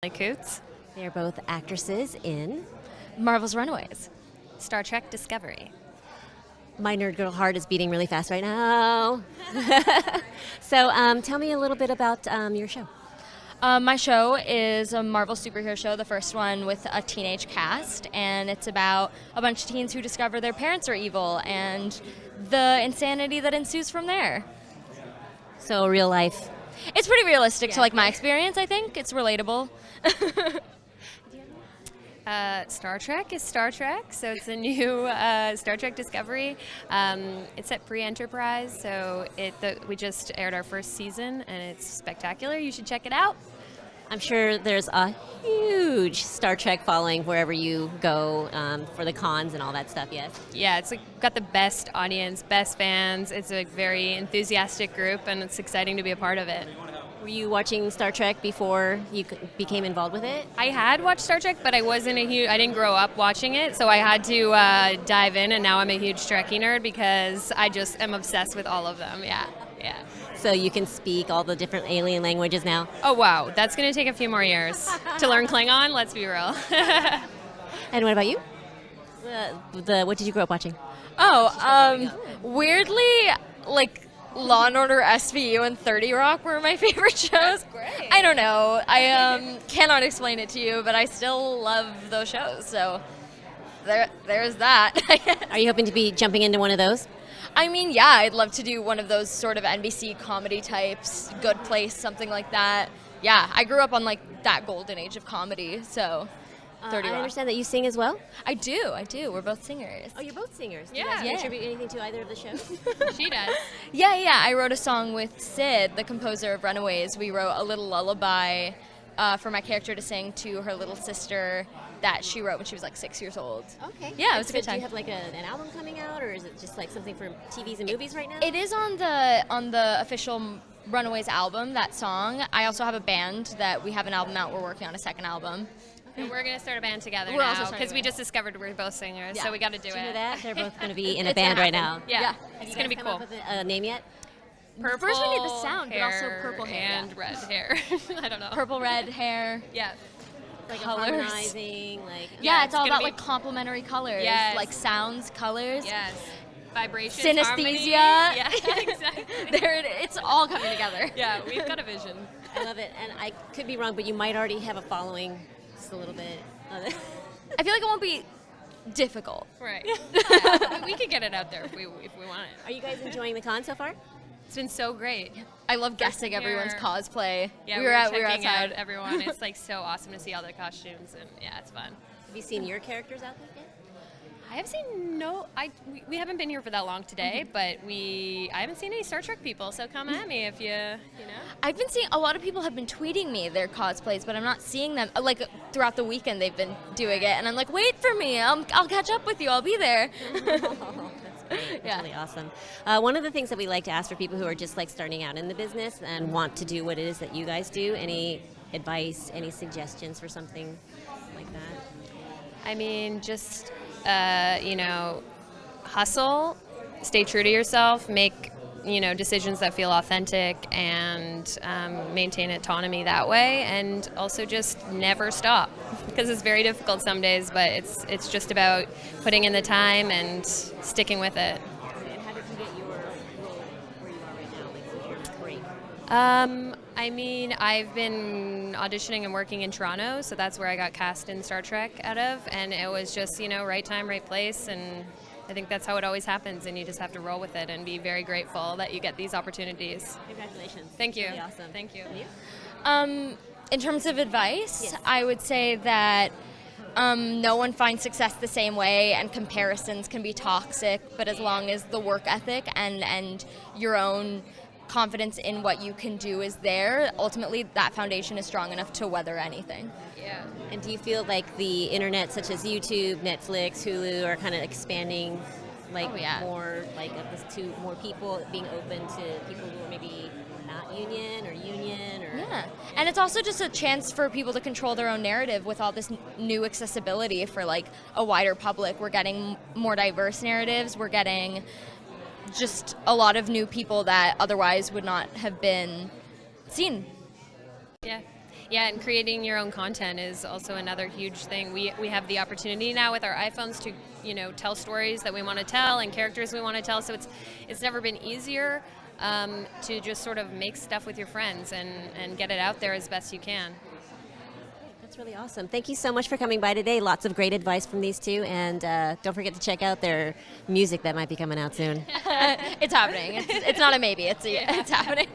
Emily Coutts. They're both actresses in Marvel's Runaways. Star Trek Discovery. My nerd girl heart is beating really fast right now. So tell me a little bit about your show. My show is a Marvel superhero show, the first one with a teenage cast, and it's about a bunch of teens who discover their parents are evil and the insanity that ensues from there. So real life. It's pretty realistic to my experience, I think. It's relatable. Star Trek is Star Trek, so it's a new Star Trek Discovery. It's at pre-Enterprise, so we just aired our first season, and it's spectacular. You should check it out. I'm sure there's a huge Star Trek following wherever you go for the cons and all that stuff, yes? Yeah, it's got the best audience, best fans. It's a very enthusiastic group, and it's exciting to be a part of it. Were you watching Star Trek before you became involved with it? I had watched Star Trek, but I didn't grow up watching it, so I had to dive in, and now I'm a huge Trekkie nerd because I just am obsessed with all of them. Yeah. So you can speak all the different alien languages now? Oh, wow. That's going to take a few more years to learn Klingon, let's be real. And what about you? What did you grow up watching? Weirdly, Law & Order, SVU, and 30 Rock were my favorite shows. That's great. I don't know. I cannot explain it to you, but I still love those shows. So there's that. Are you hoping to be jumping into one of those? I mean, yeah, I'd love to do one of those sort of NBC comedy types, Good Place, something like that. Yeah, I grew up on that golden age of comedy, so 30 I Rock. understand that you sing as well? I do. We're both singers. Oh, you're both singers. Do Yeah. you guys Yeah. contribute anything to either of the shows? She does. Yeah. I wrote a song with Sid, the composer of Runaways. We wrote a little lullaby for my character to sing to her little sister that she wrote when she was 6 years old. Okay. Yeah, it was a good Do you time. have an album coming out, or is it just something for TVs and movies right now? It is on the official Runaways album, that song. I also have a band that we have an album out. We're working on a second album. And we're going to start a band together We're also now starting because a we band. just discovered we're both singers, Yeah. so we got to do Did you it. know that? They're both going to be in a It's band gonna right happen. now. Yeah, Have it's you going to guys be come cool. up with a name yet? Purple First we need the sound, but also hair purple hair, and red hair. I don't know. Purple, red hair. Yeah. Like Colors. harmonizing, Yeah, it's it's all gonna about be- complementary colors, Yes. sounds, colors. Yes. Vibrations. Synesthesia. Harmony. Yeah, exactly. It's all coming together. Yeah, we've got a vision. I love it. And I could be wrong, but you might already have a following just a little bit. I feel like it won't be difficult. Right. Yeah, we could get it out there if we want it. Are you guys enjoying the con so far? It's been so great. I love guessing Here. everyone's cosplay. Yeah, we were checking outside. out everyone. It's so awesome to see all the costumes, and yeah, it's fun. Have you seen your characters out there yet? I have seen we haven't been here for that long today, but I haven't seen any Star Trek people, so come at me if you know. I've been seeing a lot of people have been tweeting me their cosplays, but I'm not seeing them. Throughout the weekend, they've been doing it, and I'm like, wait for me. I'll catch up with you. I'll be there. Oh, that's great. That's really awesome. One of the things that we like to ask for people who are just starting out in the business and want to do what it is that you guys do, any advice, any suggestions for something like that? I mean, just hustle, stay true to yourself, make decisions that feel authentic, and maintain autonomy that way, and also just never stop because it's very difficult some days, but it's just about putting in the time and sticking with it. And how did you get your role where you are right now? What's your break? I mean, I've been auditioning and working in Toronto, so that's where I got cast in Star Trek out of, and it was just, right time, right place, and I think that's how it always happens, and you just have to roll with it and be very grateful that you get these opportunities. Congratulations. Thank you. That's really awesome. Thank you. And you? In terms of advice, Yes. I would say that no one finds success the same way, and comparisons can be toxic, but as long as the work ethic and your own confidence in what you can do is there, ultimately that foundation is strong enough to weather anything. Yeah. And do you feel like the internet, such as YouTube, Netflix, Hulu, are kind of expanding, Oh, yeah. more to more people, being open to people who are maybe not union or union or? Yeah, and it's also just a chance for people to control their own narrative with all this new accessibility for a wider public. We're getting more diverse narratives. We're getting just a lot of new people that otherwise would not have been seen. Yeah. Yeah, and creating your own content is also another huge thing. We have the opportunity now with our iPhones to, tell stories that we want to tell and characters we want to tell. So it's never been easier to just sort of make stuff with your friends and get it out there as best you can. That's really awesome. Thank you so much for coming by today. Lots of great advice from these two, and don't forget to check out their music that might be coming out soon. It's happening. It's not a maybe. It's happening.